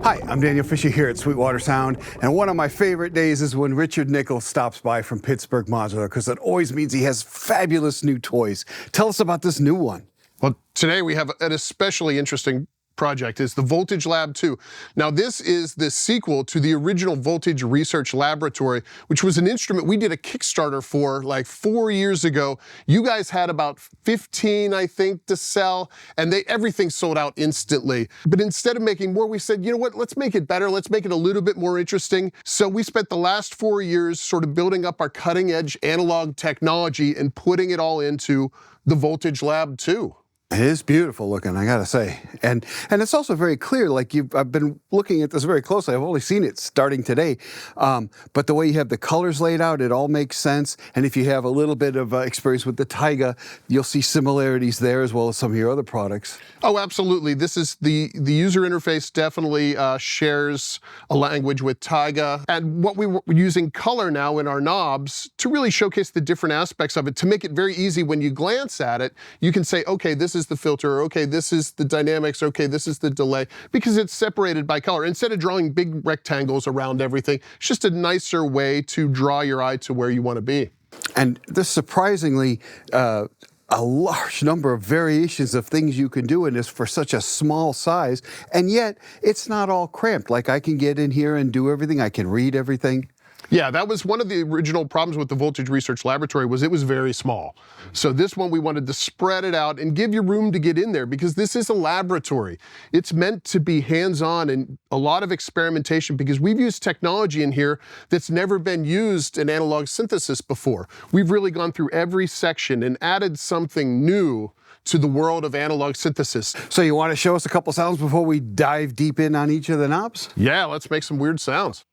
Hi, I'm Daniel Fisher here at Sweetwater Sound, and one of my favorite days is when Richard Nicol stops by from Pittsburgh Modular, because it always means he has fabulous new toys. Tell us about this new one. Well, today we have an especially interesting project. It's the Voltage Lab 2. Now, this is the sequel to the original Voltage Research Laboratory, which was an instrument we did a Kickstarter for like 4 years ago. You guys had about 15, I think, to sell, and everything sold out instantly. But instead of making more, we said, you know what, let's make it better. Let's make it a little bit more interesting. So we spent the last 4 years sort of building up our cutting-edge analog technology and putting it all into the Voltage Lab 2. It is beautiful looking, I gotta say. And it's also very clear, like I've been looking at this very closely. I've only seen it starting today. But the way you have the colors laid out, it all makes sense. And if you have a little bit of experience with the Taiga, you'll see similarities there as well as some of your other products. Oh, absolutely. This is the user interface definitely shares a language with Taiga. And what we were using color now in our knobs to really showcase the different aspects of it, to make it very easy when you glance at it, you can say, okay, this is the filter, okay, this is the dynamics, okay, this is the delay, because it's separated by color. Instead of drawing big rectangles around everything, it's just a nicer way to draw your eye to where you want to be. And there's surprisingly a large number of variations of things you can do in this for such a small size, and yet it's not all cramped. Like, I can get in here and do everything, I can read everything. Yeah, that was one of the original problems with the Voltage Research Laboratory, was it was very small. So this one, we wanted to spread it out and give you room to get in there, because this is a laboratory. It's meant to be hands-on and a lot of experimentation, because we've used technology in here that's never been used in analog synthesis before. We've really gone through every section and added something new to the world of analog synthesis. So you want to show us a couple sounds before we dive deep in on each of the knobs? Yeah, let's make some weird sounds.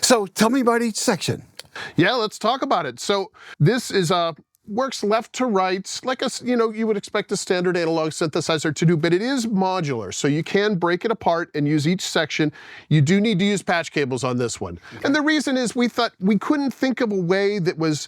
So tell me about each section. Yeah, let's talk about it. So this is works left to right, like you would expect a standard analog synthesizer to do, but it is modular, so you can break it apart and use each section. You do need to use patch cables on this one. Okay. And the reason is we thought we couldn't think of a way that was,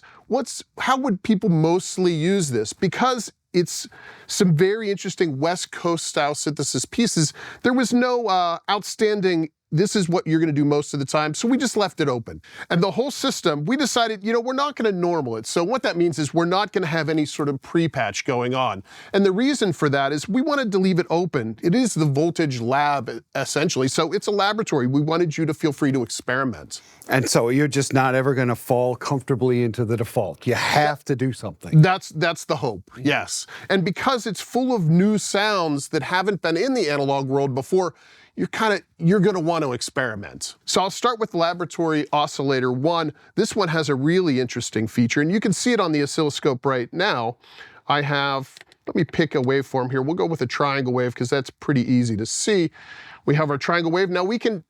how would people mostly use this? Because it's some very interesting West Coast style synthesis pieces. There was no outstanding, this is what you're going to do most of the time, so we just left it open. And the whole system, we decided, we're not going to normal it. So what that means is we're not going to have any sort of pre-patch going on. And the reason for that is we wanted to leave it open. It is the Voltage Lab, essentially, so it's a laboratory. We wanted you to feel free to experiment. And so you're just not ever going to fall comfortably into the default. You have to do something. That's the hope, yes. And because it's full of new sounds that haven't been in the analog world before, you're going to want to experiment. So I'll start with Laboratory Oscillator 1. This one has a really interesting feature, and you can see it on the oscilloscope right now. Let me pick a waveform here. We'll go with a triangle wave, because that's pretty easy to see. We have our triangle wave. Now we can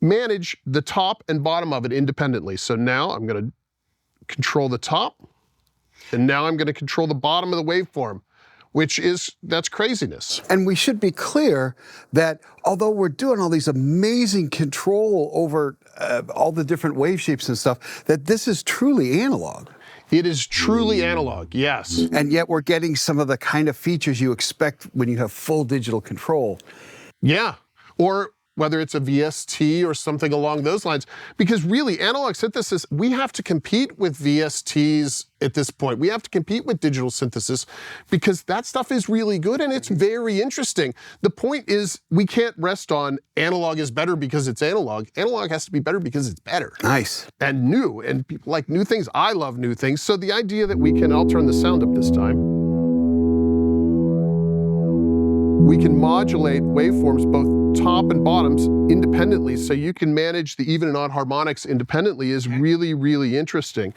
manage the top and bottom of it independently. So now I'm going to control the top, and now I'm going to control the bottom of the waveform, that's craziness. And we should be clear that although we're doing all these amazing control over all the different wave shapes and stuff, that this is truly analog. It is truly analog, yes. And yet we're getting some of the kind of features you expect when you have full digital control. Yeah, or whether it's a VST or something along those lines. Because really, analog synthesis, we have to compete with VSTs at this point. We have to compete with digital synthesis because that stuff is really good and it's very interesting. The point is we can't rest on analog is better because it's analog. Analog has to be better because it's better. Nice. And new, and people like new things. I love new things. So the idea that we can, I'll turn the sound up this time. We can modulate waveforms, both top and bottoms, independently. So you can manage the even and odd harmonics independently is really, really interesting.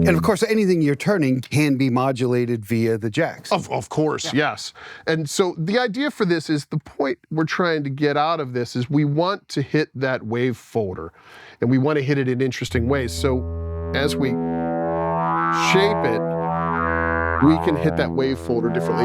And of course, anything you're turning can be modulated via the jacks. Of course, yes. And so the idea for this is the point we're trying to get out of this is we want to hit that wave folder, and we want to hit it in interesting ways. So as we shape it, we can hit that wave folder differently.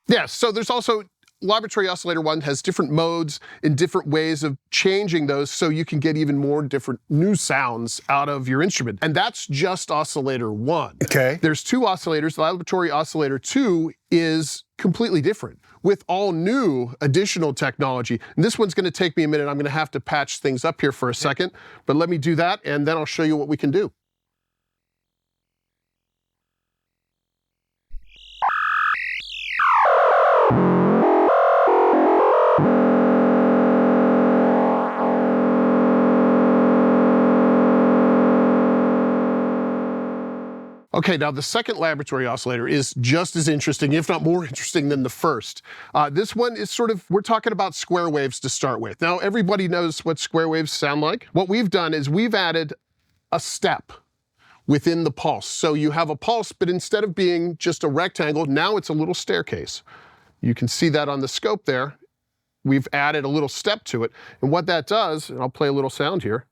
Yeah, so there's also Laboratory Oscillator 1 has different modes and different ways of changing those so you can get even more different new sounds out of your instrument. And that's just Oscillator 1. Okay. There's 2 oscillators. Laboratory Oscillator 2 is completely different with all new additional technology. And this one's going to take me a minute. I'm going to have to patch things up here for a second, but let me do that and then I'll show you what we can do. Okay, now the second laboratory oscillator is just as interesting, if not more interesting than the first. This one is sort of, we're talking about square waves to start with. Now, everybody knows what square waves sound like. What we've done is we've added a step within the pulse. So you have a pulse, but instead of being just a rectangle, now it's a little staircase. You can see that on the scope there. We've added a little step to it. And what that does, and I'll play a little sound here.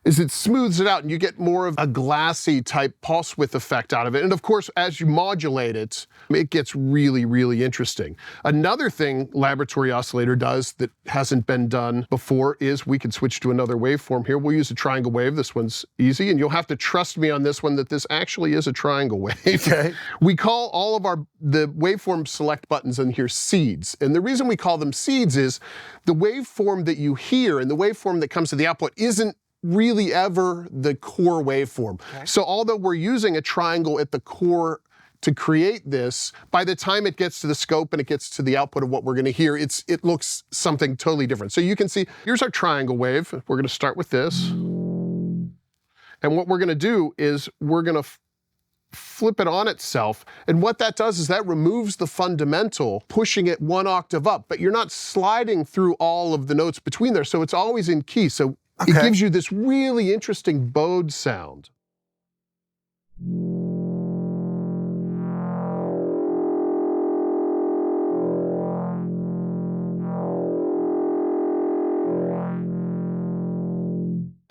Is it smooths it out and you get more of a glassy type pulse width effect out of it. And of course, as you modulate it, it gets really, really interesting. Another thing Laboratory Oscillator does that hasn't been done before is we can switch to another waveform here. We'll use a triangle wave. This one's easy, and you'll have to trust me on this one that this actually is a triangle wave. Okay. We call all of the waveform select buttons in here seeds. And the reason we call them seeds is the waveform that you hear and the waveform that comes to the output isn't really ever the core waveform. Okay. So although we're using a triangle at the core to create this, by the time it gets to the scope and it gets to the output of what we're going to hear, it looks something totally different. So you can see, here's our triangle wave. We're going to start with this. And what we're going to do is we're going to flip it on itself. And what that does is that removes the fundamental, pushing it 1 octave up. But you're not sliding through all of the notes between there, so it's always in key. So okay. It gives you this really interesting bowed sound.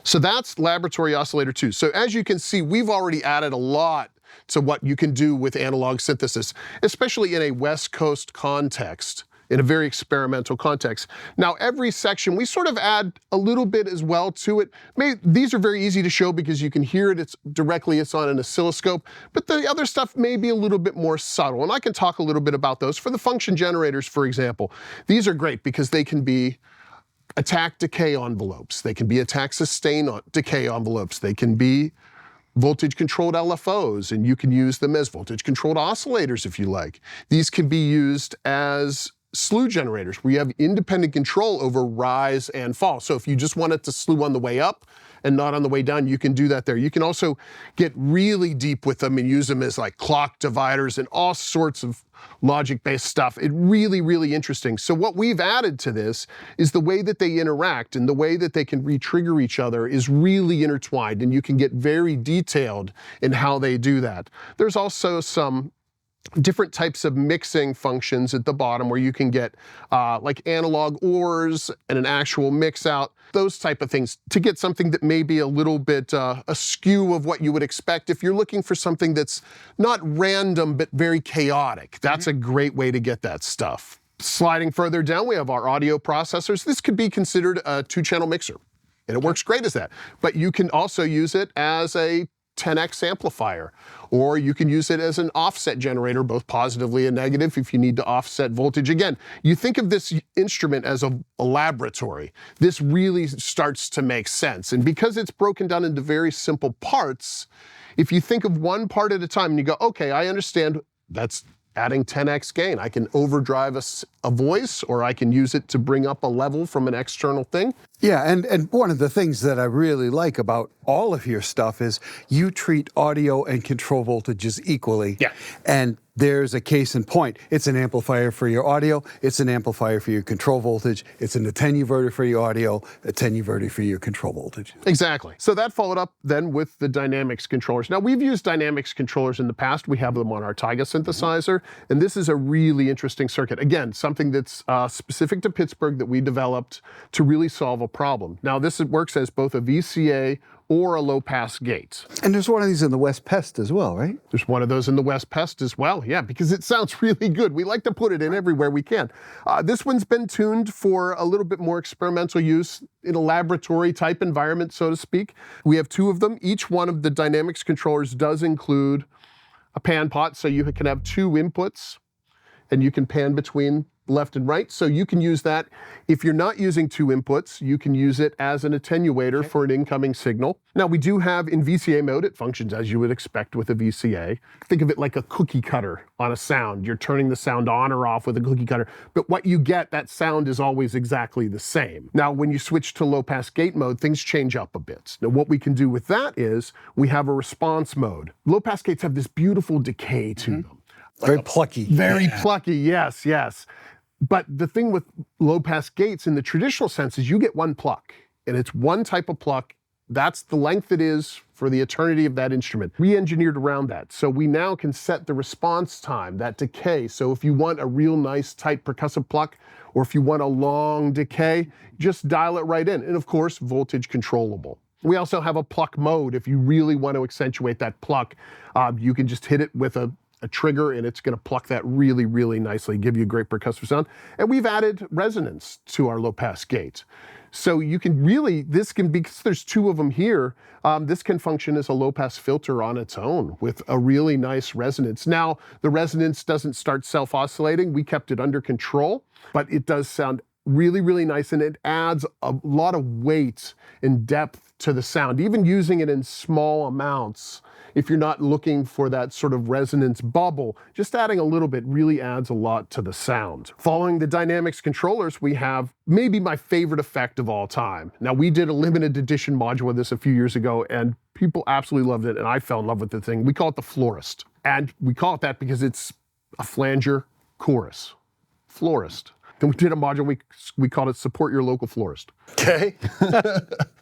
So that's Laboratory Oscillator 2. So as you can see, we've already added a lot to what you can do with analog synthesis, especially in a West Coast context, in a very experimental context. Now, every section, we sort of add a little bit as well to it. These are very easy to show because you can hear it, it's on an oscilloscope, but the other stuff may be a little bit more subtle, and I can talk a little bit about those. For the function generators, for example, these are great because they can be attack decay envelopes, they can be attack sustain decay envelopes, they can be voltage controlled LFOs, and you can use them as voltage controlled oscillators if you like. These can be used as slew generators, where you have independent control over rise and fall. So if you just want it to slew on the way up and not on the way down, you can do that there. You can also get really deep with them and use them as like clock dividers and all sorts of logic-based stuff. It's really, really interesting. So what we've added to this is the way that they interact and the way that they can re-trigger each other is really intertwined, and you can get very detailed in how they do that. There's also some different types of mixing functions at the bottom where you can get like analog ors and an actual mix out, those type of things, to get something that may be a little bit askew of what you would expect. If you're looking for something that's not random but very chaotic, that's a great way to get that stuff. Sliding further down, we have our audio processors. This could be considered a 2-channel mixer, and it works great as that. But you can also use it as a 10x amplifier, or you can use it as an offset generator, both positively and negative if you need to offset voltage. Again, you think of this instrument as a laboratory. This really starts to make sense. And because it's broken down into very simple parts, if you think of one part at a time and you go, okay, I understand that's adding 10x gain. I can overdrive a voice, or I can use it to bring up a level from an external thing. Yeah, and one of the things that I really like about all of your stuff is you treat audio and control voltages equally. Yeah. And there's a case in point. It's an amplifier for your audio, it's an amplifier for your control voltage, it's an attenuverter for your audio, attenuverter for your control voltage. Exactly. So that followed up then with the dynamics controllers. Now, we've used dynamics controllers in the past. We have them on our Taiga synthesizer, and this is a really interesting circuit. Again, something that's specific to Pittsburgh that we developed to really solve a problem. Now, this works as both a VCA or a low-pass gate. And there's one of these in the West Pest as well, right? There's one of those in the West Pest as well, yeah, because it sounds really good. We like to put it in everywhere we can. This one's been tuned for a little bit more experimental use in a laboratory type environment, so to speak. We have 2 of them. Each one of the dynamics controllers does include a pan pot, so you can have 2 inputs, and you can pan between left and right. So you can use that. If you're not using 2 inputs, you can use it as an attenuator for an incoming signal. Now, we do have in VCA mode, it functions as you would expect with a VCA. Think of it like a cookie cutter on a sound. You're turning the sound on or off with a cookie cutter, but what you get, that sound is always exactly the same. Now, when you switch to low pass gate mode, things change up a bit. Now, what we can do with that is we have a response mode. Low pass gates have this beautiful decay to them. Very plucky. Very plucky, yes, yes. But the thing with low-pass gates in the traditional sense is you get one pluck, and it's one type of pluck. That's the length it is for the eternity of that instrument. Re-engineered around that. So we now can set the response time, that decay. So if you want a real nice, tight percussive pluck, or if you want a long decay, just dial it right in. And of course, voltage controllable. We also have a pluck mode. If you really want to accentuate that pluck, you can just hit it with a trigger, and it's going to pluck that really, really nicely, give you a great percussive sound. And we've added resonance to our low-pass gate. So you can really, this can be, because there's 2 of them here, this can function as a low-pass filter on its own with a really nice resonance. Now, the resonance doesn't start self-oscillating. We kept it under control, but it does sound really, really nice, and it adds a lot of weight and depth to the sound, even using it in small amounts. If you're not looking for that sort of resonance bubble, just adding a little bit really adds a lot to the sound. Following the dynamics controllers, we have maybe my favorite effect of all time. Now, we did a limited edition module of this a few years ago, and people absolutely loved it, and I fell in love with the thing. We call it the Florist. And we call it that because it's a flanger chorus. Florist. Then we did a module, we called it Support Your Local Florist. Okay.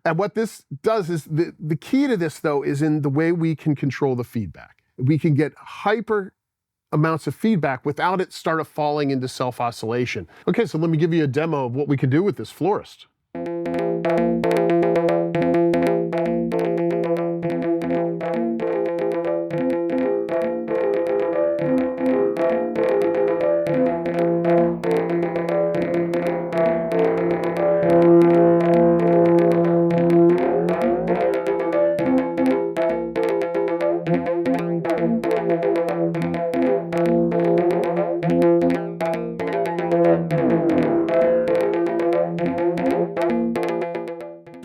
And what this does is, the key to this, though, is in the way we can control the feedback. We can get hyper amounts of feedback without it start falling into self-oscillation. Okay, so let me give you a demo of what we can do with this Florist.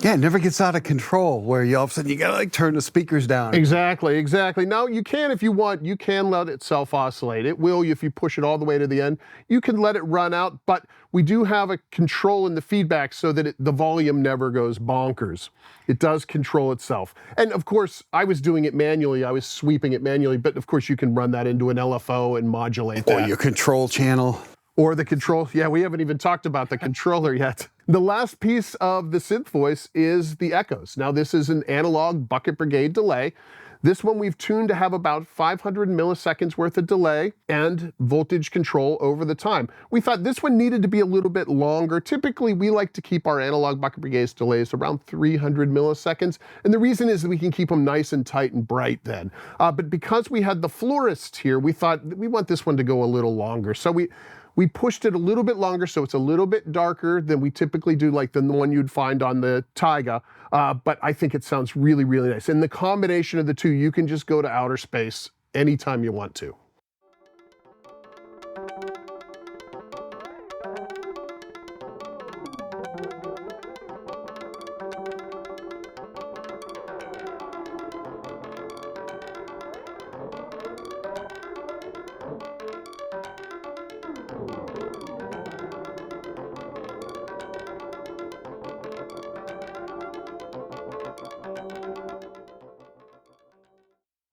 Yeah, it never gets out of control where you all of a sudden you gotta like turn the speakers down. Exactly, exactly. Now you can, if you want, you can let it self-oscillate. It will if you push it all the way to the end. You can let it run out, but we do have a control in the feedback so that the volume never goes bonkers. It does control itself. And of course, I was doing it manually. I was sweeping it manually, but of course you can run that into an LFO and modulate that. Or your control channel. Or the control, yeah, we haven't even talked about the controller yet. The last piece of the synth voice is the echoes. Now this is an analog Bucket-brigade delay. This one we've tuned to have about 500 milliseconds worth of delay and voltage control over the time. We thought this one needed to be a little bit longer. Typically, we like to keep our analog Bucket-brigade delays around 300 milliseconds. And the reason is that we can keep them nice and tight and bright then. But because we had the florist here, we thought we want this one to go a little longer. So we pushed it a little bit longer, so it's a little bit darker than we typically do, like the one you'd find on the Taiga. But I think it sounds really, really nice. And the combination of the two, you can just go to outer space anytime you want to.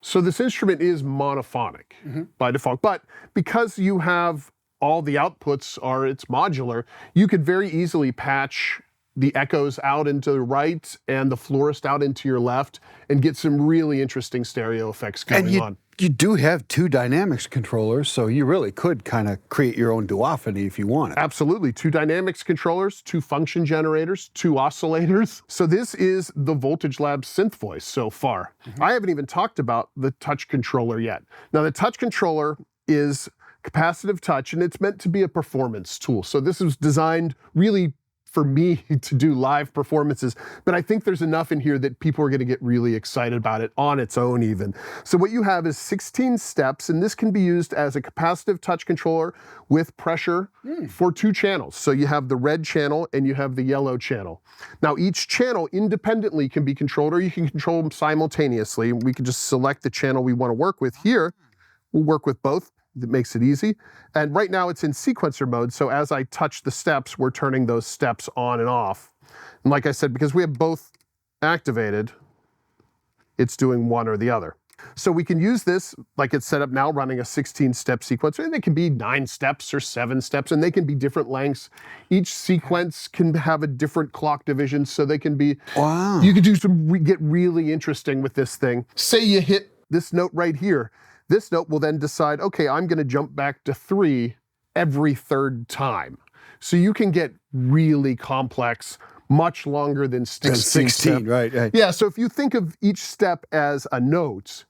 So this instrument is monophonic by default, but because you have all the outputs it's modular, you could very easily patch the echoes out into the right and the florist out into your left and get some really interesting stereo effects going on. You do have two dynamics controllers, so you really could kind of create your own duophony if you wanted. Absolutely. Two dynamics controllers, two function generators, two oscillators. So this is the Voltage Lab synth voice so far. I haven't even talked about the touch controller yet. Now the touch controller is capacitive touch, and it's meant to be a performance tool. So this was designed really for me to do live performances, but I think there's enough in here that people are going to get really excited about it on its own even. So what you have is 16 steps, and this can be used as a capacitive touch controller with pressure for two channels. So you have the red channel and you have the yellow channel. Now each channel independently can be controlled, or you can control them simultaneously. We can just select the channel we want to work with here. We'll work with both. That makes it easy. And right now it's in sequencer mode, so as I touch the steps, we're turning those steps on and off. And like I said, because we have both activated, it's doing one or the other. So we can use this, like it's set up now, running a 16-step sequencer, and they can be 9 steps or 7 steps, and they can be different lengths. Each sequence can have a different clock division, so they can be, wow. You can do get really interesting with this thing. Say you hit this note right here. This note will then decide, okay, I'm going to jump back to 3 every third time. So you can get really complex, much longer than 16. Right. Yeah, so if you think of each step as a note,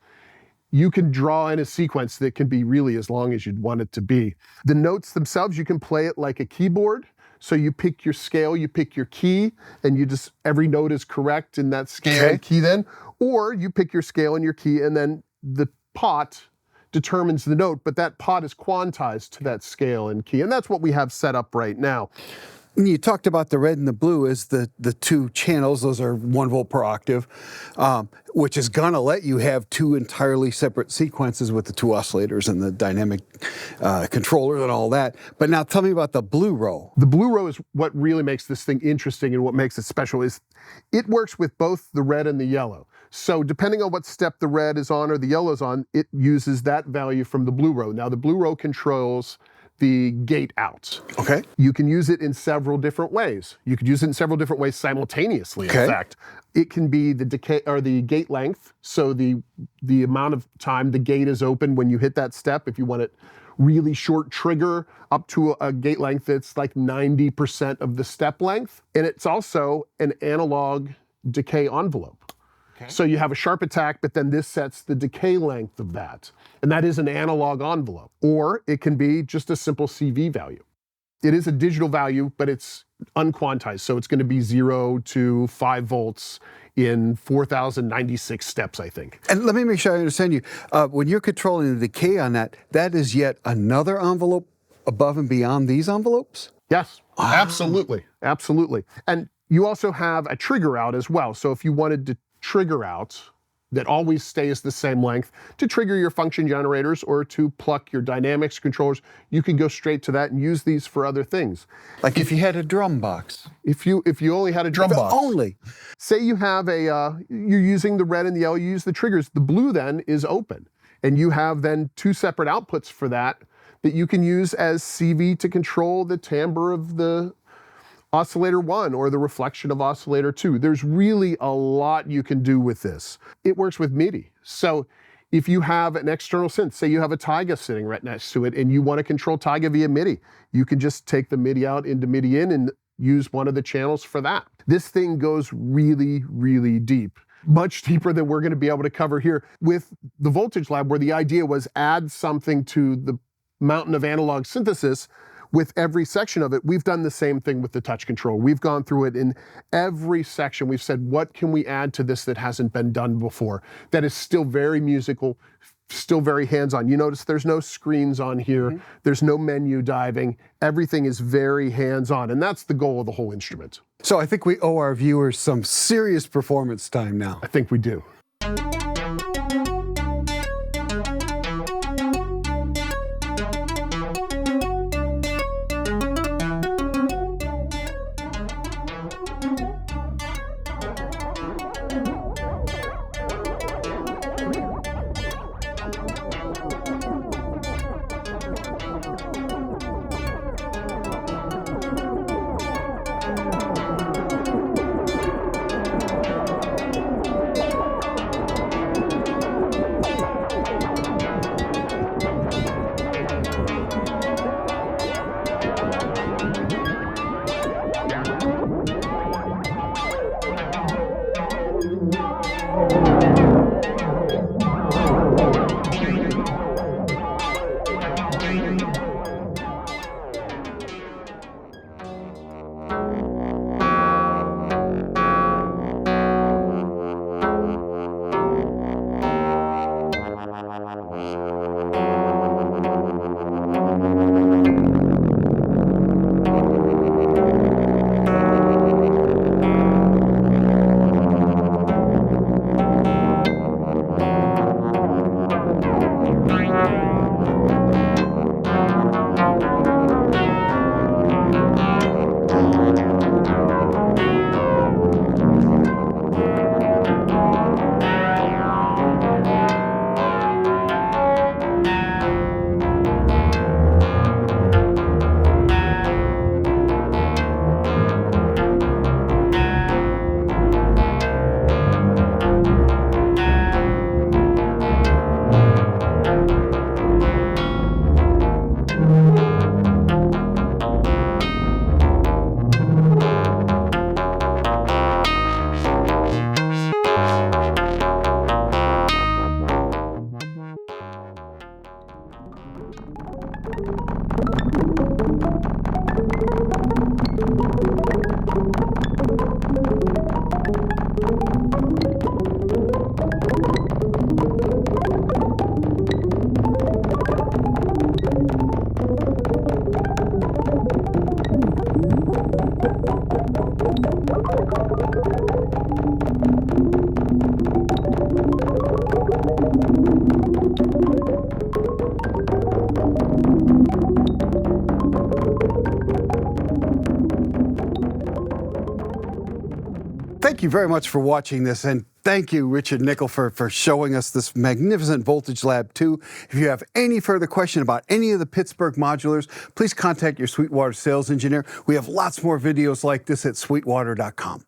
you can draw in a sequence that can be really as long as you'd want it to be. The notes themselves, you can play it like a keyboard. So you pick your scale, you pick your key, and you just, every note is correct in that scale and key then. Or you pick your scale and your key, and then the pot determines the note, but that pot is quantized to that scale and key. And that's what we have set up right now. You talked about the red and the blue as the two channels. Those are 1 volt per octave, which is going to let you have 2 entirely separate sequences with the 2 oscillators and the dynamic controller and all that. But now tell me about the blue row. The blue row is what really makes this thing interesting, and what makes it special is it works with both the red and the yellow. So depending on what step the red is on or the yellow is on, it uses that value from the blue row. Now the blue row controls the gate out. Okay. You can use it in several different ways. You could use it in several different ways simultaneously, in fact. It can be the decay or the gate length, so the amount of time the gate is open when you hit that step. If you want it really short trigger up to a gate length that's like 90% of the step length. And it's also an analog decay envelope. So you have a sharp attack, but then this sets the decay length of that. And that is an analog envelope. Or it can be just a simple CV value. It is a digital value, but it's unquantized. So it's going to be 0 to 5 volts in 4,096 steps, I think. And let me make sure I understand you. When you're controlling the decay on that, that is yet another envelope above and beyond these envelopes? Yes, absolutely, absolutely. And you also have a trigger out as well. So if you wanted to trigger out that always stays the same length to trigger your function generators or to pluck your dynamics controllers, you can go straight to that and use these for other things. Like if you had a drum box. If you only had a drum box. Only. Say you have you're using the red and the yellow, you use the triggers. The blue then is open. And you have then 2 separate outputs for that you can use as CV to control the timbre of the Oscillator 1 or the reflection of Oscillator 2. There's really a lot you can do with this. It works with MIDI. So if you have an external synth, say you have a Taiga sitting right next to it and you want to control Taiga via MIDI, you can just take the MIDI out into MIDI in and use one of the channels for that. This thing goes really, really deep. Much deeper than we're going to be able to cover here with the Voltage Lab, where the idea was add something to the mountain of analog synthesis with every section of it. We've done the same thing with the touch control. We've gone through it in every section. We've said, what can we add to this that hasn't been done before? That is still very musical, still very hands-on. You notice there's no screens on here. There's no menu diving. Everything is very hands-on, and that's the goal of the whole instrument. So I think we owe our viewers some serious performance time now. I think we do. Thank you very much for watching this, and thank you, Richard Nicol, for showing us this magnificent Voltage Lab 2. If you have any further question about any of the Pittsburgh Modulars, please contact your Sweetwater sales engineer. We have lots more videos like this at sweetwater.com.